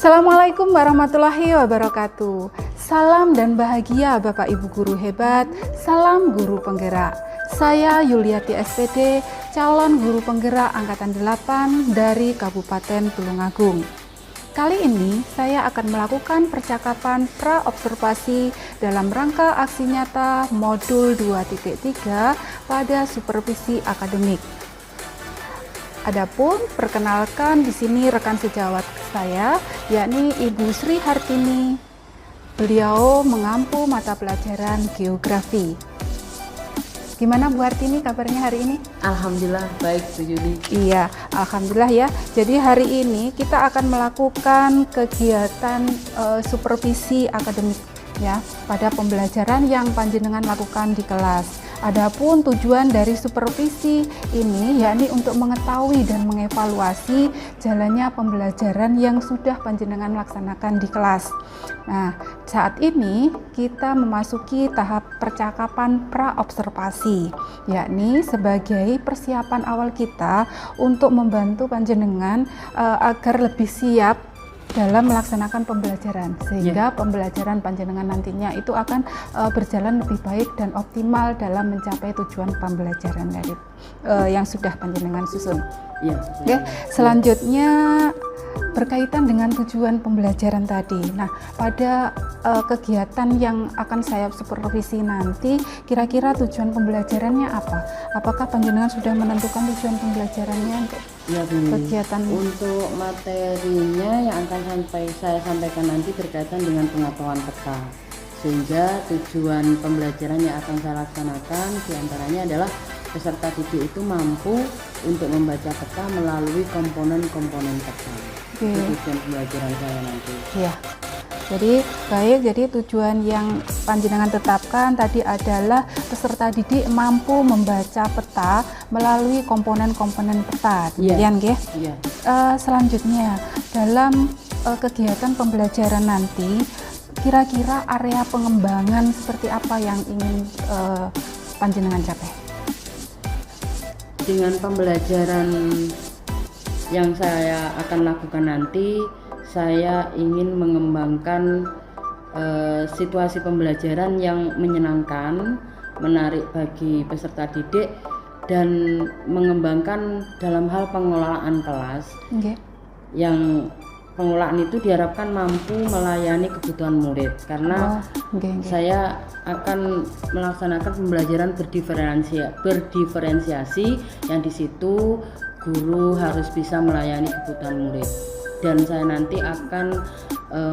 Assalamualaikum warahmatullahi wabarakatuh. Salam dan bahagia Bapak Ibu guru hebat, salam guru penggerak. Saya Yuliati SPD, calon guru penggerak angkatan 8 dari Kabupaten Tulungagung. Kali ini saya akan melakukan percakapan pra-observasi dalam rangka aksi nyata modul 2.3 pada supervisi akademik. Adapun perkenalkan di sini rekan sejawat saya, yakni Ibu Sri Hartini. Beliau mengampu mata pelajaran geografi. Gimana Bu Hartini kabarnya hari ini? Alhamdulillah baik Bu Yuli. Iya, alhamdulillah ya. Jadi hari ini kita akan melakukan kegiatan supervisi akademik ya pada pembelajaran yang panjenengan lakukan di kelas. Adapun tujuan dari supervisi ini yakni untuk mengetahui dan mengevaluasi jalannya pembelajaran yang sudah panjenengan laksanakan di kelas. Nah, saat ini kita memasuki tahap percakapan pra-observasi, yakni sebagai persiapan awal kita untuk membantu panjenengan agar lebih siap dalam melaksanakan pembelajaran, sehingga pembelajaran panjenengan nantinya itu akan berjalan lebih baik dan optimal dalam mencapai tujuan pembelajaran dari yang sudah panjenengan susun. Oke. Selanjutnya berkaitan dengan tujuan pembelajaran tadi. Nah, pada kegiatan yang akan saya supervisi nanti, kira-kira tujuan pembelajarannya apa? Apakah panjenengan sudah menentukan tujuan pembelajarannya untuk kegiatan? Untuk materinya yang akan saya sampaikan nanti berkaitan dengan pengetahuan peta, sehingga tujuan pembelajaran yang akan saya laksanakan diantaranya adalah peserta didik itu mampu untuk membaca peta melalui komponen-komponen peta. Itu tujuan pembelajaran saya nanti. Iya. Jadi baik, jadi tujuan yang panjenengan tetapkan tadi adalah peserta didik mampu membaca peta melalui komponen-komponen peta. Demikian nggih? Iya. Selanjutnya dalam kegiatan pembelajaran nanti kira-kira area pengembangan seperti apa yang ingin panjenengan capai? Dengan pembelajaran yang saya akan lakukan nanti, saya ingin mengembangkan situasi pembelajaran yang menyenangkan, menarik bagi peserta didik, dan mengembangkan dalam hal pengelolaan kelas. Yang pengelolaan itu diharapkan mampu melayani kebutuhan murid, karena saya akan melaksanakan pembelajaran berdiferensiasi yang di situ guru harus bisa melayani kebutuhan murid, dan saya nanti akan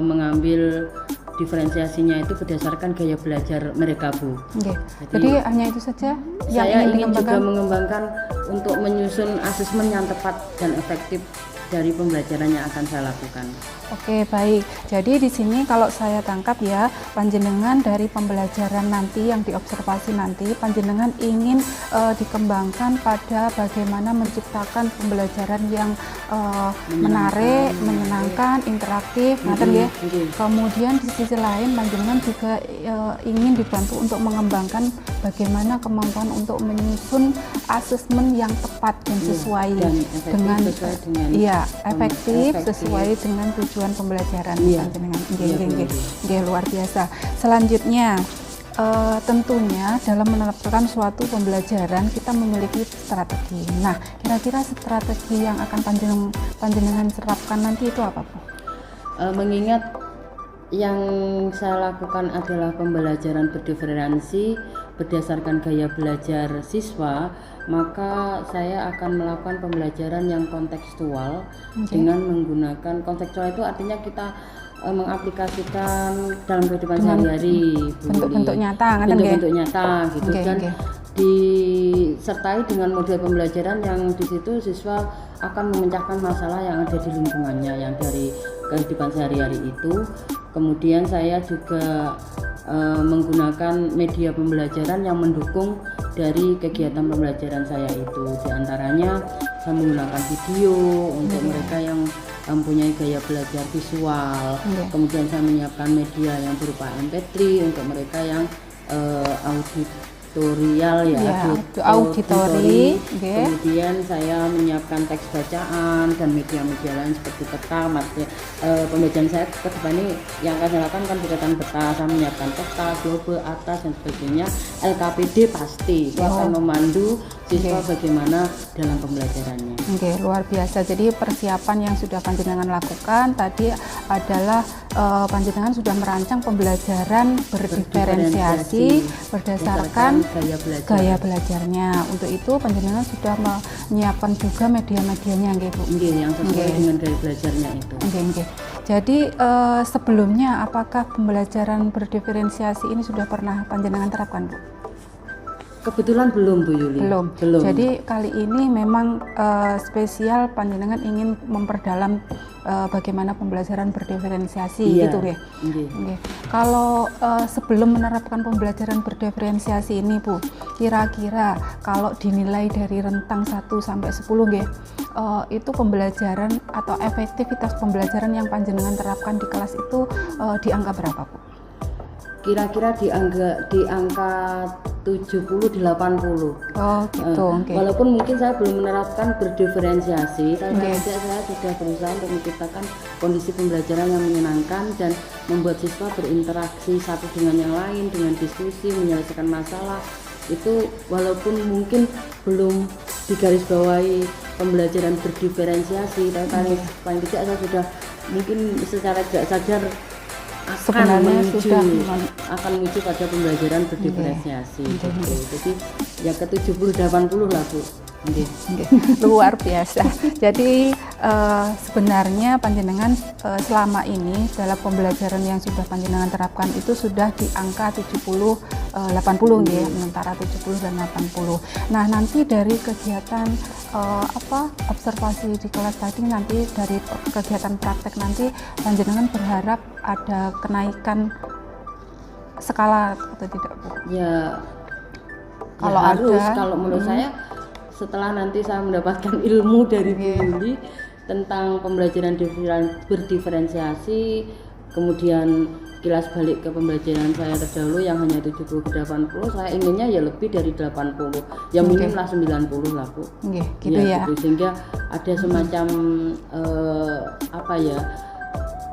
mengambil diferensiasinya itu berdasarkan gaya belajar mereka, Bu. Jadi hanya itu saja yang saya ingin juga mengembangkan untuk menyusun asesmen yang tepat dan efektif dari pembelajaran yang akan saya lakukan. Oke, baik. Jadi di sini kalau saya tangkap ya, panjenengan dari pembelajaran nanti yang diobservasi nanti, panjenengan ingin dikembangkan pada bagaimana menciptakan pembelajaran yang menarik, menyenangkan, interaktif, ya. Kemudian di sisi lain panjenengan juga ingin dibantu untuk mengembangkan bagaimana kemampuan untuk menyusun asesmen yang tepat dan sesuai dengan efektif sesuai dengan tujuan pembelajaran panjenengan. Luar biasa. Selanjutnya tentunya dalam menerapkan suatu pembelajaran kita memiliki strategi. Nah, kira-kira strategi yang akan panjenengan terapkan nanti itu apa, Bu? Mengingat yang saya lakukan adalah pembelajaran berdiferensiasi berdasarkan gaya belajar siswa, maka saya akan melakukan pembelajaran yang kontekstual dengan menggunakan kontekstual itu artinya kita mengaplikasikan dalam kehidupan sehari-hari, bentuk-bentuk nyata, bentuk-bentuk nyata gitu, dan disertai dengan model pembelajaran yang di situ siswa akan memecahkan masalah yang ada di lingkungannya yang dari kehidupan sehari-hari itu. Kemudian saya juga menggunakan media pembelajaran yang mendukung dari kegiatan pembelajaran saya itu, diantaranya saya menggunakan video untuk mereka yang mempunyai gaya belajar visual. Kemudian saya menyiapkan media yang berupa MP3 untuk mereka yang tutorial ya, auditori. Kemudian saya menyiapkan teks bacaan dan media-media lain seperti peta. Pembelajaran saya ke depan ini yang akan saya lakukan kan berkaitan peta, saya menyiapkan peta, globe, atas dan sebagainya. LKPD pasti itu akan memandu siswa bagaimana dalam pembelajarannya. Luar biasa. Jadi persiapan yang sudah panjenengan lakukan tadi adalah panjenengan sudah merancang pembelajaran berdiferensiasi berdasarkan gaya belajarnya. Untuk itu panjenengan sudah menyiapkan juga media-medianya, Bu. Yang sesuai dengan gaya belajarnya itu. Jadi sebelumnya apakah pembelajaran berdiferensiasi ini sudah pernah panjenengan terapkan, Bu? Kebetulan belum, Bu Yuli. Belum. Jadi kali ini memang spesial panjenengan ingin memperdalam bagaimana pembelajaran berdiferensiasi, gitu ya. Kalau sebelum menerapkan pembelajaran berdiferensiasi ini, Bu, kira-kira kalau dinilai dari rentang 1 sampai 10 itu pembelajaran atau efektivitas pembelajaran yang panjenengan terapkan di kelas itu di angka berapa, Bu? Kira-kira di angka 70-80. Walaupun mungkin saya belum menerapkan berdiferensiasi, tapi saya sudah berusaha untuk menciptakan kondisi pembelajaran yang menyenangkan dan membuat siswa berinteraksi satu dengan yang lain, dengan diskusi, menyelesaikan masalah. Itu walaupun mungkin belum digarisbawahi pembelajaran berdiferensiasi, tapi paling tidak saya sudah mungkin secara tidak sadar akan menuju pada pembelajaran berdiferensiasi. Jadi ya ke 70-80 lah, Bu. Luar biasa. Jadi sebenarnya panjenengan selama ini dalam pembelajaran yang sudah panjenengan terapkan itu sudah di angka 70-80 antara 70 dan 80. Nah, nanti dari kegiatan observasi di kelas tadi, nanti dari kegiatan praktek nanti panjenengan berharap ada kenaikan skala atau tidak, Bu? Kalau harus, kalau menurut saya setelah nanti saya mendapatkan ilmu dari Bu Yuli tentang pembelajaran berdiferensiasi, kemudian kilas balik ke pembelajaran saya terdahulu yang hanya 70-80, saya inginnya ya lebih dari 80, yang minim lah 90 lah, Bu. Gitu ya. Sehingga ada semacam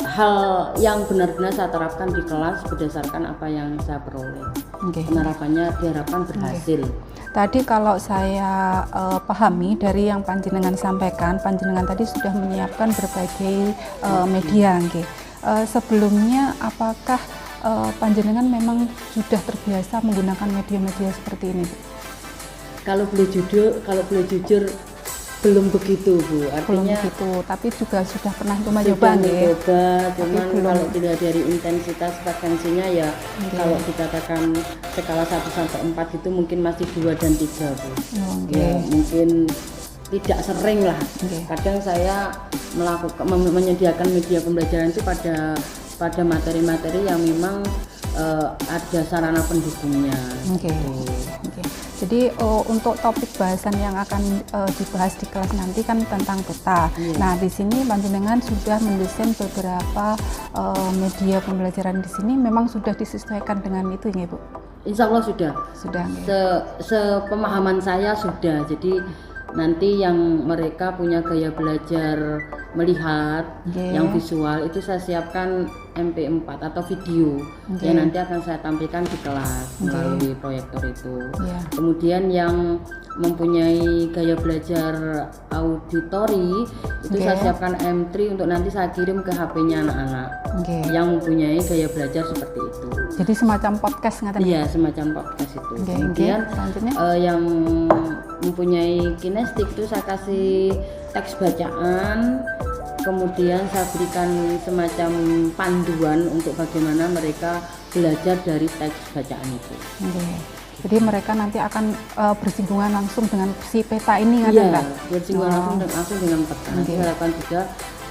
hal yang benar-benar saya terapkan di kelas berdasarkan apa yang saya peroleh. Penerapannya diharapkan berhasil. Tadi kalau saya pahami dari yang panjenengan sampaikan, panjenengan tadi sudah menyiapkan berbagai media. Sebelumnya apakah panjenengan memang sudah terbiasa menggunakan media-media seperti ini, Bu? Kalau boleh jujur belum begitu, Bu. Artinya belum begitu, tapi juga sudah pernah cuman kalau tidak dari intensitas frekuensinya ya kalau dikatakan skala 1 sampai 4 itu mungkin masih 2 dan 3, Bu. Ya, mungkin tidak sering lah. Kadang saya menyediakan media pembelajaran itu pada materi-materi yang memang ada sarana pendukungnya. Jadi untuk topik bahasan yang akan dibahas di kelas nanti kan tentang peta. Nah, di sini panjenengan sudah mendesain beberapa media pembelajaran di sini memang sudah disesuaikan dengan itu ya, Bu? Insya Allah sudah. Sepemahaman saya sudah. Jadi nanti yang mereka punya gaya belajar melihat yang visual itu saya siapkan MP4 atau video yang nanti akan saya tampilkan di kelas melalui proyektor itu. Kemudian yang mempunyai gaya belajar auditori itu saya siapkan M3 untuk nanti saya kirim ke HP-nya anak-anak yang mempunyai gaya belajar seperti itu. Jadi semacam podcast nggak? Iya, semacam podcast itu. Kemudian yang mempunyai kinestik itu saya kasih teks bacaan, kemudian saya berikan semacam panduan untuk bagaimana mereka belajar dari teks bacaan itu. Jadi mereka nanti akan bersinggungan langsung dengan si peta ini, bersinggungan langsung dengan peta. Nanti harapan juga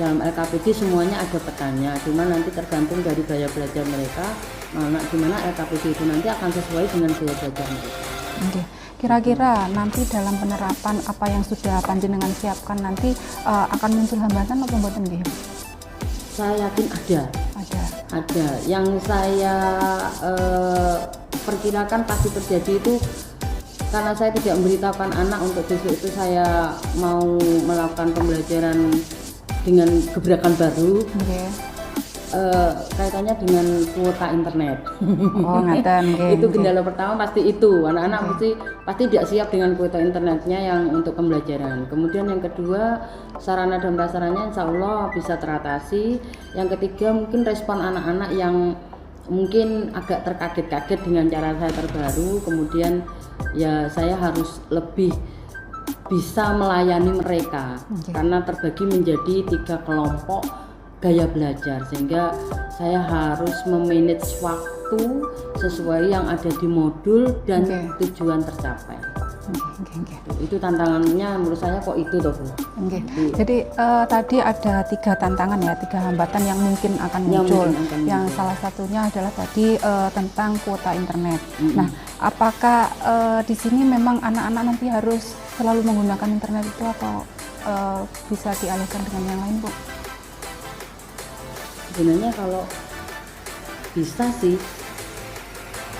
dalam LKPD semuanya ada petanya, cuma nanti tergantung dari gaya belajar mereka, gimana LKPD itu nanti akan sesuai dengan gaya belajar mereka. Kira-kira nanti dalam penerapan apa yang sudah panjenengan siapkan nanti akan muncul hambatan atau mboten nggih? Saya yakin ada. Yang saya perkirakan pasti terjadi itu karena saya tidak memberitahukan anak untuk besok itu saya mau melakukan pembelajaran dengan gebrakan baru. Kaitannya dengan kuota internet. Oh, ngaten nggih. Itu kendala pertama pasti itu. Anak-anak pasti tidak siap dengan kuota internetnya yang untuk pembelajaran. Kemudian yang kedua, sarana dan prasaranya insya Allah bisa teratasi. Yang ketiga, mungkin respon anak-anak yang mungkin agak terkaget-kaget dengan cara saya terbaru. Kemudian ya saya harus lebih bisa melayani mereka karena terbagi menjadi 3 kelompok gaya belajar, sehingga saya harus memanage waktu sesuai yang ada di modul dan tujuan tercapai. Itu tantangannya menurut saya kok itu toh Bu. Jadi tadi ada 3 tantangan ya, 3 hambatan yang mungkin akan muncul. Yang salah satunya adalah tadi tentang kuota internet. Nah, apakah di sini memang anak-anak nanti harus selalu menggunakan internet itu atau bisa dialihkan dengan yang lain, Bu? Sebenarnya kalau bisa sih,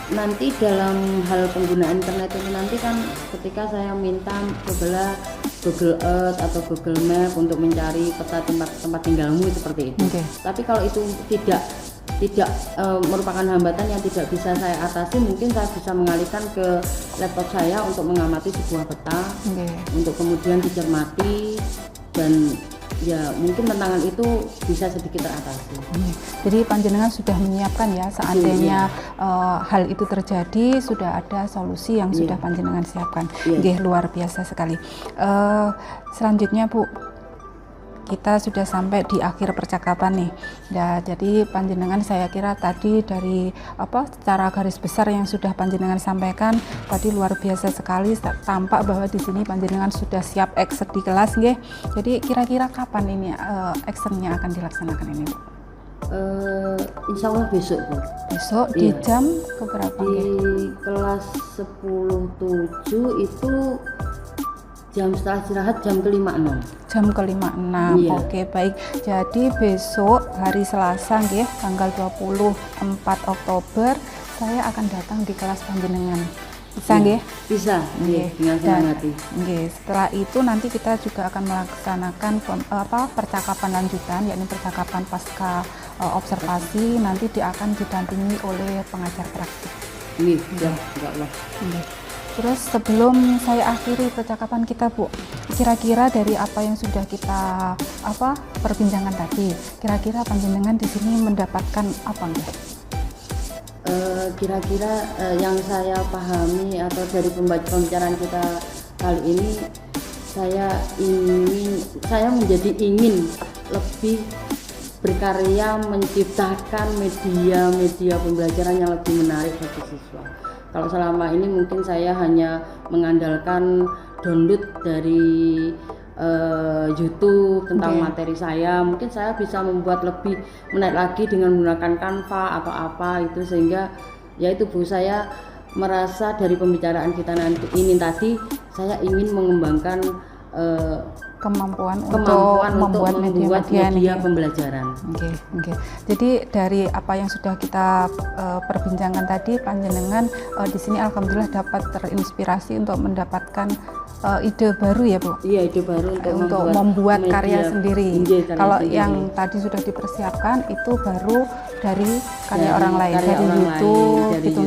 nanti dalam hal penggunaan internet itu nanti kan ketika saya minta cobalah Google Earth atau Google Map untuk mencari peta tempat tinggalmu seperti itu. Tapi kalau itu tidak merupakan hambatan yang tidak bisa saya atasi, mungkin saya bisa mengalihkan ke laptop saya untuk mengamati sebuah peta, untuk kemudian dicermati, dan ya mungkin tantangan itu bisa sedikit teratasi. Jadi panjenengan sudah menyiapkan ya, seandainya hal itu terjadi sudah ada solusi yang sudah panjenengan siapkan. Luar biasa sekali. Selanjutnya Bu, kita sudah sampai di akhir percakapan nih. Ya, jadi panjenengan saya kira tadi dari secara garis besar yang sudah panjenengan sampaikan tadi luar biasa sekali, tampak bahwa di sini panjenengan sudah siap action di kelas nggih. Jadi kira-kira kapan ini actionnya akan dilaksanakan ini, Bu? Insya Allah besok Bu. Besok di jam keberapa? Di kelas 10.7 itu jam setelah istirahat jam ke-5.06. Jam ke-5.06. Oke, baik. Jadi besok hari Selasa nggih, tanggal 24 Oktober saya akan datang di kelas panjenengan. Bisa nggih? Bisa. Dengan senang hati. Setelah itu nanti kita juga akan melaksanakan percakapan lanjutan, yakni percakapan pasca observasi. Nanti dia akan didampingi oleh pengajar praktik. Terus sebelum saya akhiri percakapan kita Bu, kira-kira dari apa yang sudah kita perbincangan tadi, kira-kira panjenengan di sini mendapatkan apa enggak? Kira-kira yang saya pahami atau dari pembicaraan kita kali ini, saya menjadi ingin lebih berkarya menciptakan media pembelajaran yang lebih menarik bagi siswa. Kalau selama ini mungkin saya hanya mengandalkan download dari YouTube tentang materi saya, mungkin saya bisa membuat lebih menarik lagi dengan menggunakan Canva atau apa itu, sehingga ya itu Bu, saya merasa dari pembicaraan kita nanti ini tadi saya ingin mengembangkan kemampuan untuk membuat media pembelajaran. Jadi dari apa yang sudah kita perbincangkan tadi, panjenengan di sini alhamdulillah dapat terinspirasi untuk mendapatkan ide baru ya Bu? Iya, ide baru untuk membuat karya sendiri. Kalau yang tadi sudah dipersiapkan itu baru dari karya orang lain, dari YouTube gitu.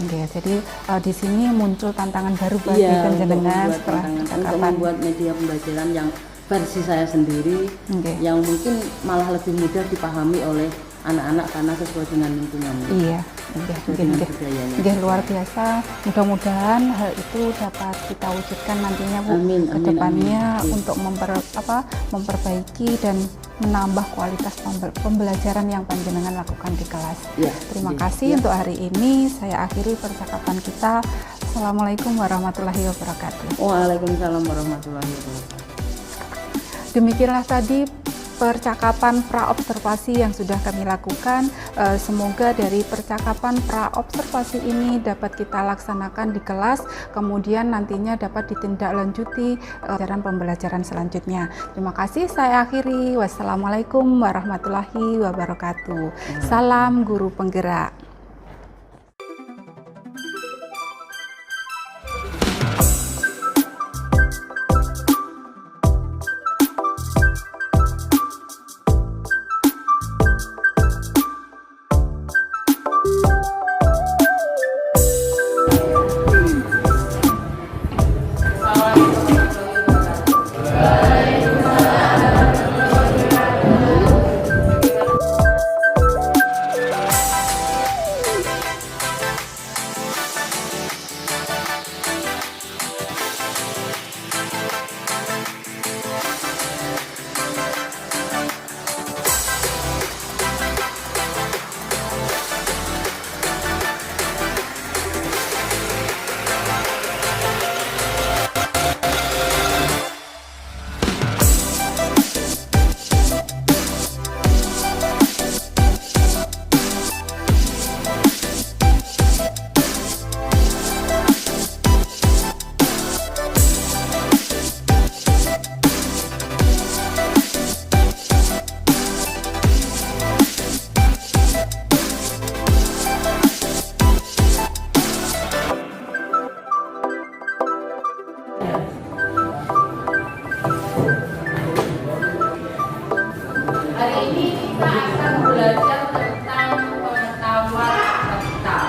Jadi di sini muncul tantangan baru bagi panjenengan setelah untuk membuat media pembelajaran yang versi saya sendiri, yang mungkin malah lebih mudah dipahami oleh anak-anak karena sesuai dengan lingkungannya. Iya, luar biasa. Mudah-mudahan hal itu dapat kita wujudkan nantinya Bu, ke depannya untuk memperbaiki dan menambah kualitas pembelajaran yang panjenengan lakukan di kelas. Terima kasih untuk hari ini. Saya akhiri percakapan kita. Assalamualaikum warahmatullahi wabarakatuh. Waalaikumsalam warahmatullahi wabarakatuh. Demikianlah tadi percakapan pra-observasi yang sudah kami lakukan. Semoga dari percakapan pra-observasi ini dapat kita laksanakan di kelas, kemudian nantinya dapat ditindaklanjuti pembelajaran selanjutnya. Terima kasih, saya akhiri. Wassalamualaikum warahmatullahi wabarakatuh. Salam guru penggerak. Ya. Hari ini kita akan belajar tentang pengetahuan peta.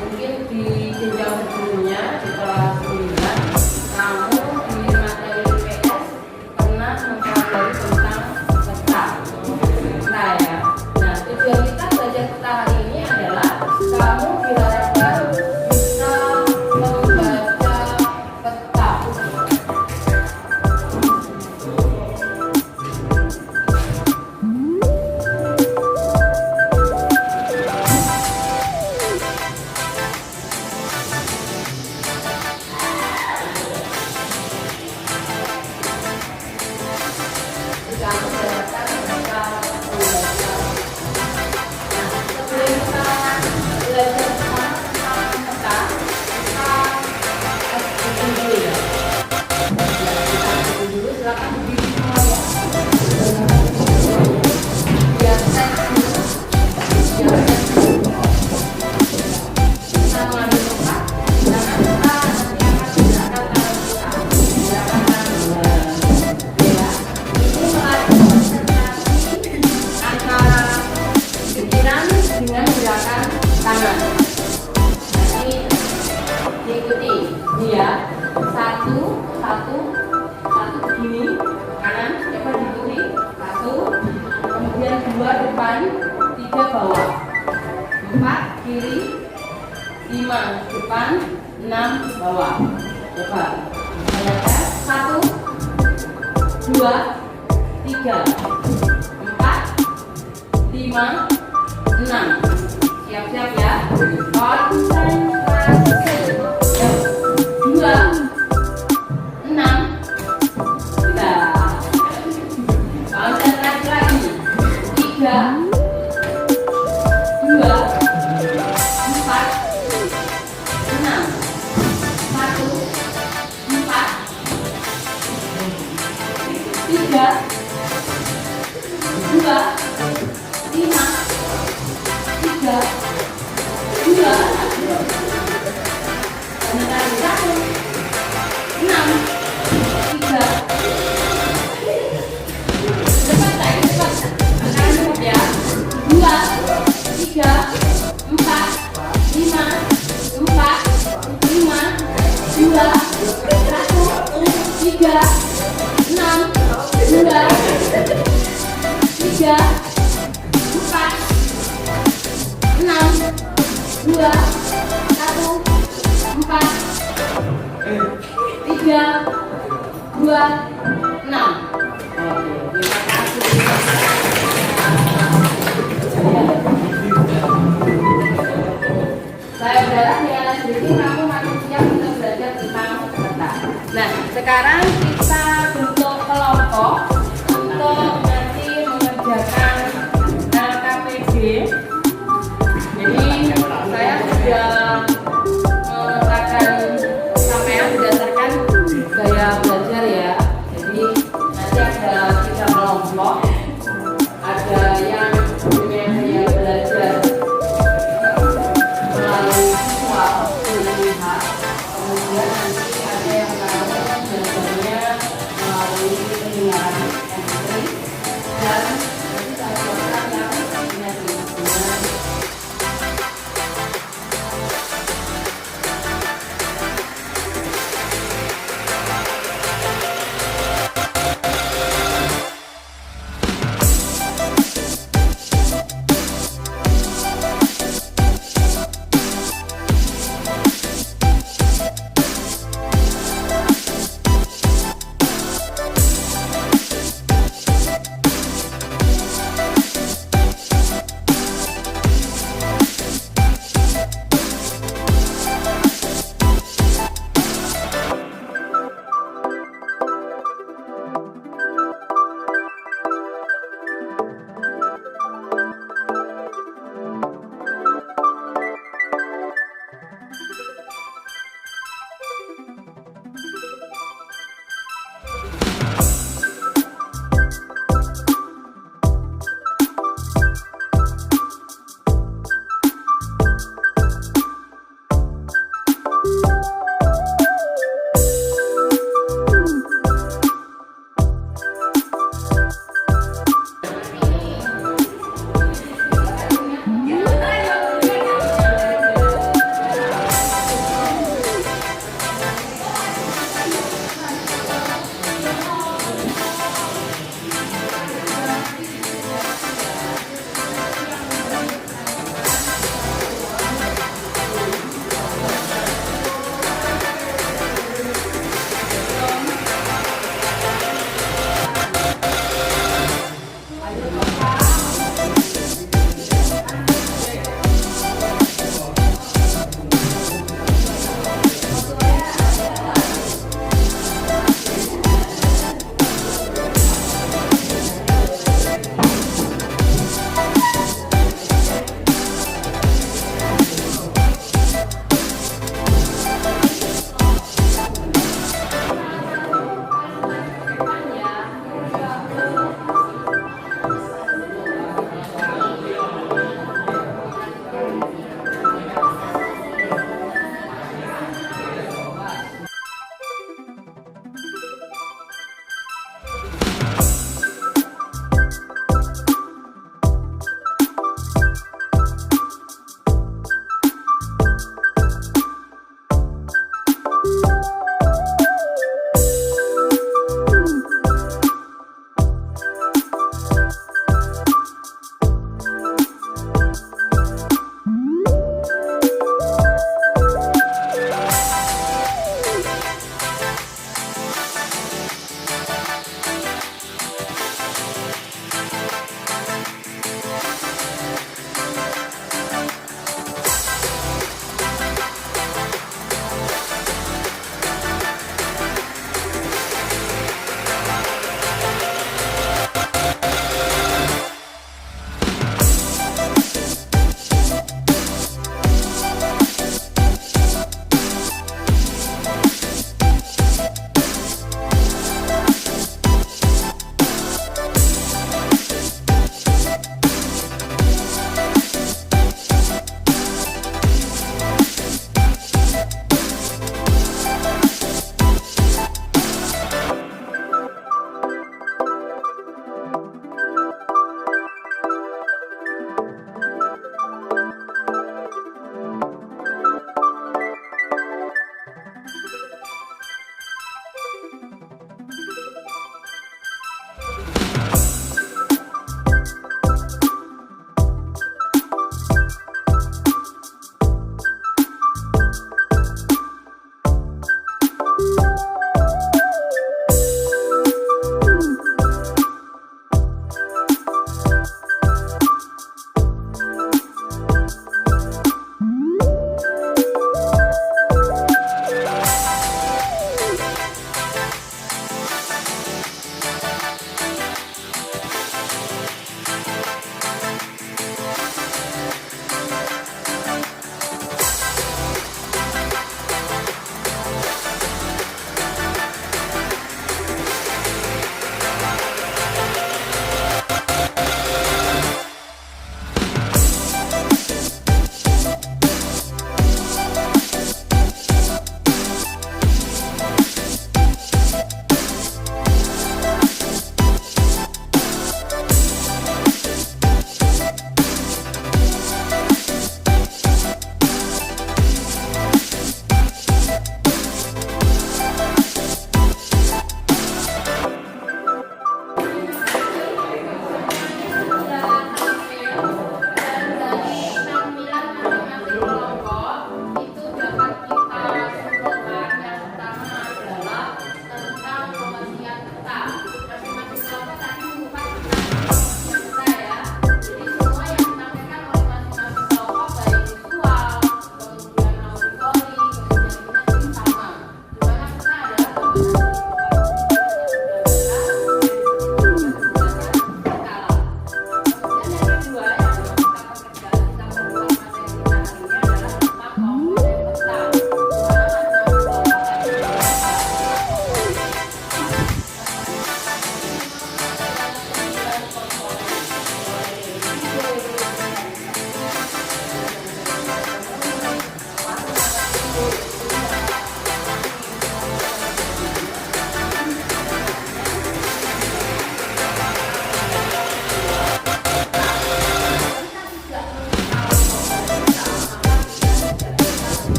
Mungkin di jenjang sebelumnya di kelas 9 kamu di materi IPS pernah mempelajari tentang peta. Peta ya. Nah, tujuan kita belajar peta hari ini adalah kamu diharapkan bisa membaca peta. Kamu diharapkan bisa membaca. Nah, sebelum kita belajar tentang peta, kita bikin dulu ya. Kita bikin dulu, silakan berdiri semua ya. Biar set dulu. Biar set dulu. Kita mengambil peta, jangan lupa nanti akan menggerakkan tangan kita. Gerakan tangan kita. Ya. Ini melatih konsentrasi antara pikiran dengan gerakan tangan. Nanti diikuti, ya. Satu begini, kanan, coba diikuti. 1, kemudian 2 depan, 3 bawah, 4 kiri, 5 depan, 6 bawah. Coba. Saya tes. 1, 2, 3, 4, 5, 6. Siap-siap ya. Konsentrasi. 2, 6. Sudah. Konsentrasi lagi. 3, 2, 4, 6. 1, 4, 3, 2, 5, 3, 2, konsentrasi 1, 6, 3. Cepat lagi, cepat. Sekarang cepat ya. 2, 3, 4, 5, 4, 5, 2, 1, 3, 6, 2, 3, 4, 6, 2, 1, 4, 3, 2, 6. Oke, terima kasih. Saya berharap dengan sedikit kamu makin siap untuk belajar tentang peta. Nah, sekarang kita bentuk kelompok untuk nanti mengerjakan LKPD. Jadi saya sudah meletakkan sampean berdasarkan gaya belajar ya. Jadi nanti ada 3 kelompok. Ada yang punya gaya belajar melalui visual, melihat. Kemudian nanti ada yang melakukan belajarnya melalui pendengaran.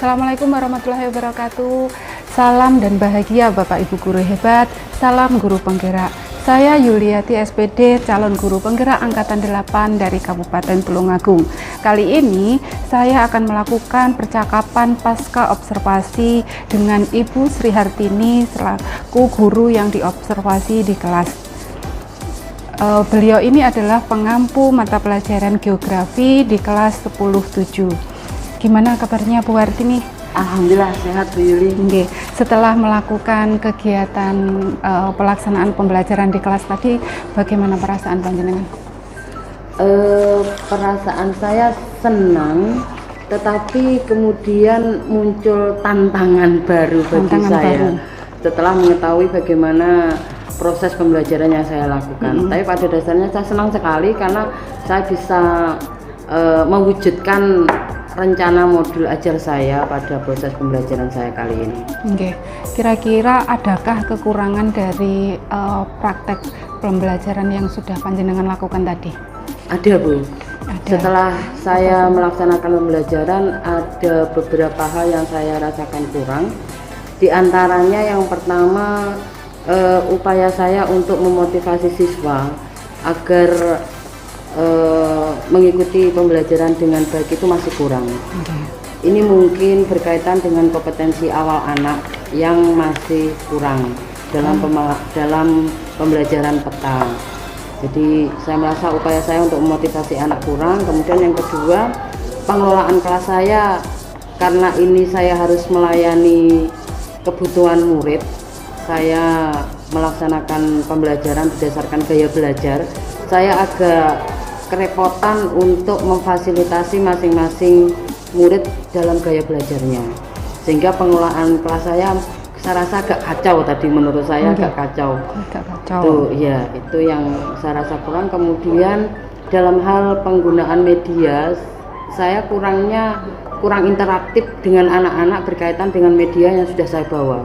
Assalamualaikum warahmatullahi wabarakatuh. Salam dan bahagia Bapak Ibu guru hebat. Salam guru penggerak. Saya Yuliati SPD, calon guru penggerak angkatan 8 dari Kabupaten Tulungagung. Kali ini saya akan melakukan percakapan pasca observasi dengan Ibu Sri Hartini selaku guru yang diobservasi di kelas. Beliau ini adalah pengampu mata pelajaran geografi di kelas 10-7. Gimana kabarnya Bu Hartini? Alhamdulillah sehat Bu Yuli. Oke. Setelah melakukan kegiatan pelaksanaan pembelajaran di kelas tadi, bagaimana perasaan panjenengan? Perasaan saya senang, tetapi kemudian muncul tantangan baru bagi saya setelah mengetahui bagaimana proses pembelajaran yang saya lakukan. Tapi pada dasarnya saya senang sekali karena saya bisa mewujudkan rencana modul ajar saya pada proses pembelajaran saya kali ini. Oke. Kira-kira adakah kekurangan dari praktek pembelajaran yang sudah panjenengan lakukan tadi? Ada Bu. Ada. Setelah saya melaksanakan pembelajaran, ada beberapa hal yang saya rasakan kurang. Di antaranya yang pertama, upaya saya untuk memotivasi siswa agar mengikuti pembelajaran dengan baik itu masih kurang. Ini mungkin berkaitan dengan kompetensi awal anak yang masih kurang dalam pembelajaran peta. Jadi saya merasa upaya saya untuk memotivasi anak kurang. Kemudian yang kedua, pengelolaan kelas saya, karena ini saya harus melayani kebutuhan murid, saya melaksanakan pembelajaran berdasarkan gaya belajar. Saya agak kerepotan untuk memfasilitasi masing-masing murid dalam gaya belajarnya, sehingga pengelolaan kelas saya rasa agak kacau tadi, menurut saya agak kacau. Tuh ya, itu yang saya rasa kurang. Kemudian dalam hal penggunaan media, saya kurang interaktif dengan anak-anak berkaitan dengan media yang sudah saya bawa.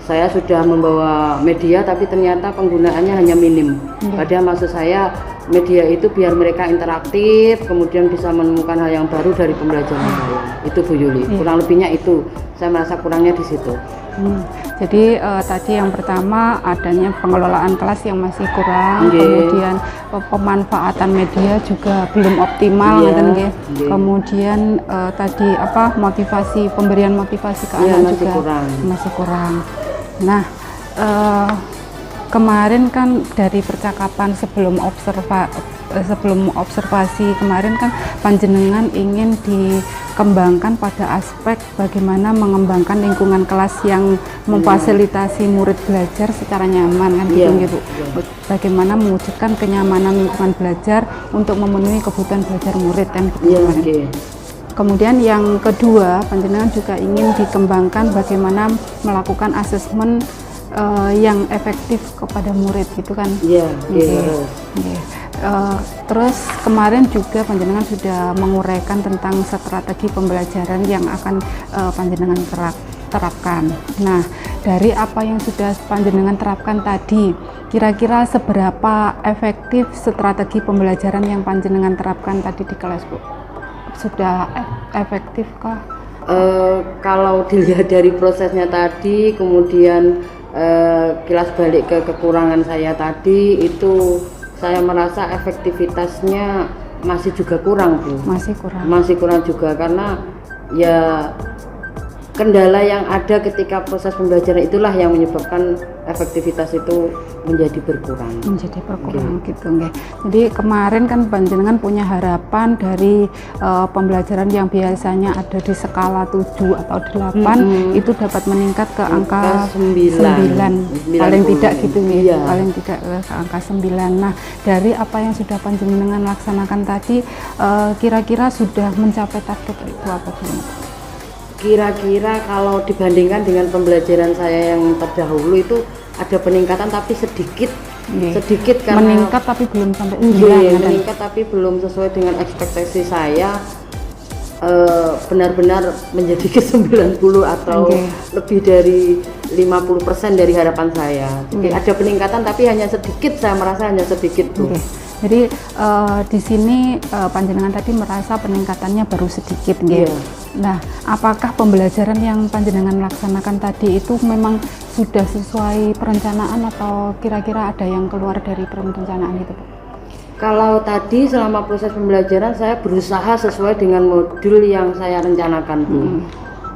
Saya sudah membawa media tapi ternyata penggunaannya hanya minim. Padahal maksud saya media itu biar mereka interaktif, kemudian bisa menemukan hal yang baru dari pembelajaran saya. Itu Bu Yuli, kurang lebihnya itu. Saya merasa kurangnya di situ. Jadi tadi yang pertama adanya pengelolaan kelas yang masih kurang, kemudian pemanfaatan media juga belum optimal, kemudian tadi motivasi, pemberian motivasi ke anak juga masih kurang. Nah, kemarin kan dari percakapan sebelum sebelum observasi kemarin kan panjenengan ingin dikembangkan pada aspek bagaimana mengembangkan lingkungan kelas yang memfasilitasi murid belajar secara nyaman kan gitu. Bagaimana mewujudkan kenyamanan lingkungan belajar untuk memenuhi kebutuhan belajar murid kan gitu. Kemudian yang kedua, panjenengan juga ingin dikembangkan bagaimana melakukan asesmen yang efektif kepada murid gitu kan. Terus kemarin juga panjenengan sudah menguraikan tentang strategi pembelajaran yang akan panjenengan terapkan. Nah, dari apa yang sudah panjenengan terapkan tadi, kira-kira seberapa efektif strategi pembelajaran yang panjenengan terapkan tadi di kelas, Bu? Sudah efektif kah? Kalau dilihat dari prosesnya tadi, kemudian kilas balik ke kekurangan saya tadi, itu saya merasa efektivitasnya masih juga kurang, Bu. Masih kurang juga, karena ya kendala yang ada ketika proses pembelajaran itulah yang menyebabkan efektivitas itu menjadi berkurang. Gitu nggih. Jadi kemarin kan panjenengan punya harapan dari pembelajaran yang biasanya ada di skala 7 atau 8 itu dapat meningkat ke angka 9 paling tidak gitu nih. Paling tidak ke angka 9. Nah, dari apa yang sudah panjenengan laksanakan tadi, kira-kira sudah mencapai target itu apa belum? Kira-kira kalau dibandingkan dengan pembelajaran saya yang terdahulu itu ada peningkatan tapi sedikit karena meningkat tapi belum sampai 9. Meningkat tapi belum sesuai dengan ekspektasi saya, benar-benar menjadi ke 90 atau lebih dari 50% dari harapan saya. Jadi ada peningkatan tapi hanya sedikit, saya merasa hanya sedikit, Bu. Jadi di sini panjenengan tadi merasa peningkatannya baru sedikit, Nah, apakah pembelajaran yang panjenengan laksanakan tadi itu memang sudah sesuai perencanaan atau kira-kira ada yang keluar dari perencanaan itu, Bu? Kalau tadi selama proses pembelajaran saya berusaha sesuai dengan modul yang saya rencanakan, Bu.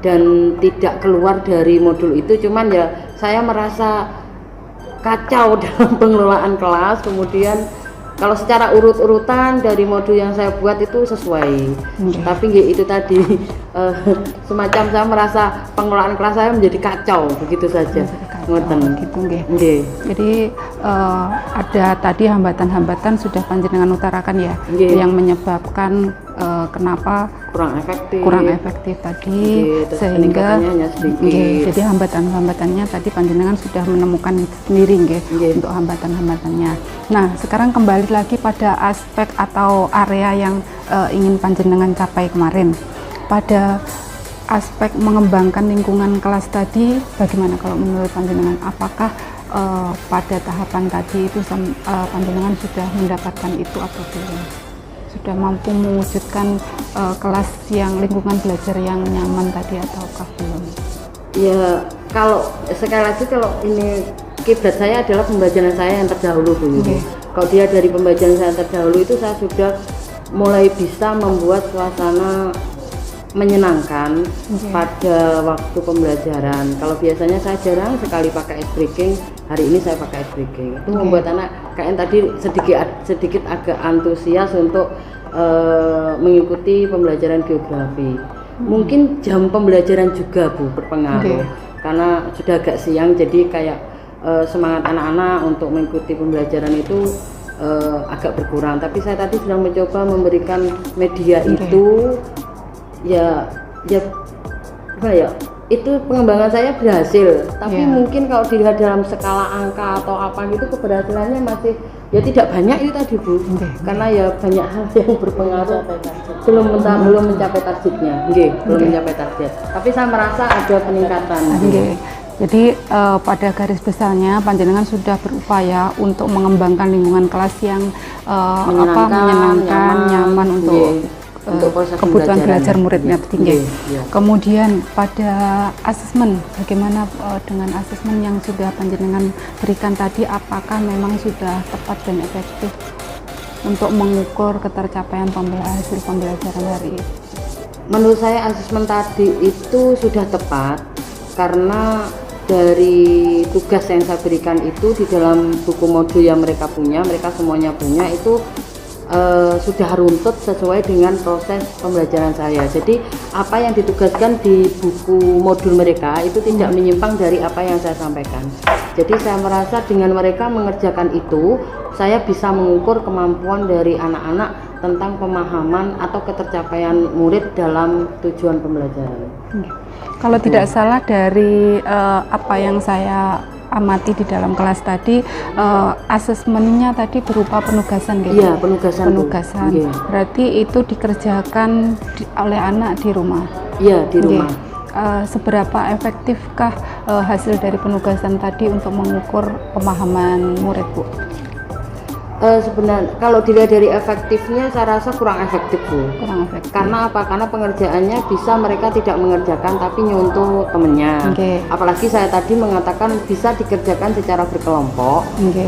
Dan tidak keluar dari modul itu, cuman ya saya merasa kacau dalam pengelolaan kelas. Kemudian kalau secara urut-urutan dari modul yang saya buat itu sesuai, tapi itu tadi semacam saya merasa pengelolaan kelas saya menjadi kacau begitu saja. Jadi ada tadi hambatan-hambatan sudah panjenengan utarakan ya, yang menyebabkan kenapa kurang efektif tadi, sehingga jadi hambatan-hambatannya tadi panjenengan sudah menemukan sendiri untuk hambatan-hambatannya. Nah, sekarang kembali lagi pada aspek atau area yang ingin panjenengan capai kemarin. Pada aspek mengembangkan lingkungan kelas tadi, bagaimana kalau menurut panjenengan? Apakah pada tahapan tadi itu panjenengan sudah mendapatkan itu atau belum? Sudah mampu mewujudkan kelas yang lingkungan belajar yang nyaman tadi ataukah belum? Ya, kalau sekali lagi kalau ini kiblat saya adalah pembelajaran saya yang terdahulu, Bu. Kalau dia dari pembelajaran saya terdahulu itu saya sudah mulai bisa membuat suasana menyenangkan pada waktu pembelajaran. Kalau biasanya saya jarang sekali pakai ice breaking, hari ini saya pakai ice breaking. Itu membuat anak kayak tadi sedikit agak antusias untuk mengikuti pembelajaran geografi. Mungkin jam pembelajaran juga, Bu, berpengaruh. Karena sudah agak siang, jadi kayak semangat anak-anak untuk mengikuti pembelajaran itu agak berkurang. Tapi saya tadi sedang mencoba memberikan media itu. Ya gimana ya, itu pengembangan saya berhasil, tapi mungkin kalau dilihat dalam skala angka atau apa gitu keberhasilannya masih ya tidak banyak itu tadi, Bu. Karena ya banyak hal yang berpengaruh, belum mencapai targetnya, belum mencapai target. Tapi saya merasa ada peningkatan. Jadi pada garis besarnya panjenengan sudah berupaya untuk mengembangkan lingkungan kelas yang menyenangkan, nyaman untuk kebutuhan belajar muridnya tinggi. Kemudian pada asesmen, bagaimana dengan asesmen yang sudah panjenengan berikan tadi, apakah memang sudah tepat dan efektif untuk mengukur ketercapaian hasil pembelajaran hari ini? Menurut saya asesmen tadi itu sudah tepat, karena dari tugas yang saya berikan itu di dalam buku modul yang mereka punya, mereka semuanya punya itu sudah runtut sesuai dengan proses pembelajaran saya. Jadi apa yang ditugaskan di buku modul mereka itu tidak menyimpang dari apa yang saya sampaikan. Jadi saya merasa dengan mereka mengerjakan itu, saya bisa mengukur kemampuan dari anak-anak tentang pemahaman atau ketercapaian murid dalam tujuan pembelajaran. Kalau tidak salah dari apa yang saya amati di dalam kelas tadi, asesmennya tadi berupa penugasan gitu. Iya, penugasan. Penugasan. Berarti itu dikerjakan oleh anak di rumah. Iya, di rumah. Seberapa efektifkah hasil dari penugasan tadi untuk mengukur pemahaman murid, Bu? Sebenarnya kalau dilihat dari efektifnya saya rasa kurang efektif, Bu. Kurang efektif. Karena apa? Karena pengerjaannya bisa mereka tidak mengerjakan tapi nyontoh temennya. Apalagi saya tadi mengatakan bisa dikerjakan secara berkelompok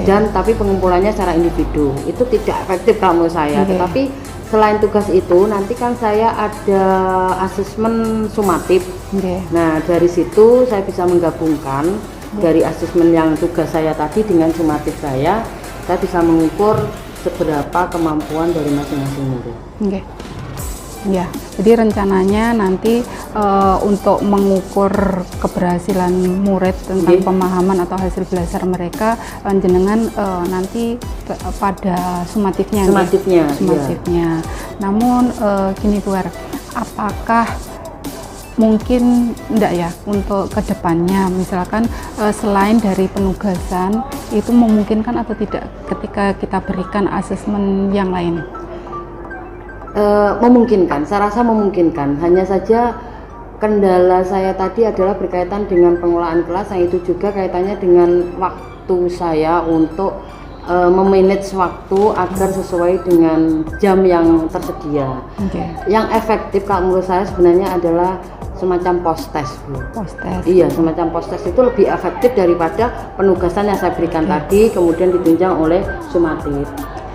dan tapi pengumpulannya secara individu. Itu tidak efektif kalau menurut saya. Tetapi selain tugas itu nanti kan saya ada asesmen sumatif. Nah, dari situ saya bisa menggabungkan dari asesmen yang tugas saya tadi dengan sumatif saya bisa mengukur seberapa kemampuan dari masing-masing murid. Ya, jadi rencananya nanti untuk mengukur keberhasilan murid tentang pemahaman atau hasil belajar mereka, jenengan nanti pada sumatifnya. Sumatifnya. Namun gini Bu, apakah mungkin enggak ya untuk kedepannya misalkan selain dari penugasan itu memungkinkan atau tidak ketika kita berikan asesmen yang lain? Memungkinkan, saya rasa memungkinkan. Hanya saja kendala saya tadi adalah berkaitan dengan pengelolaan kelas, yang itu juga kaitannya dengan waktu saya untuk memanage waktu agar sesuai dengan jam yang tersedia. Yang efektif kalau menurut saya sebenarnya adalah semacam post-test, Bu. Post-test. Iya, semacam post-test itu lebih efektif daripada penugasan yang saya berikan tadi kemudian ditunjang oleh sumatif.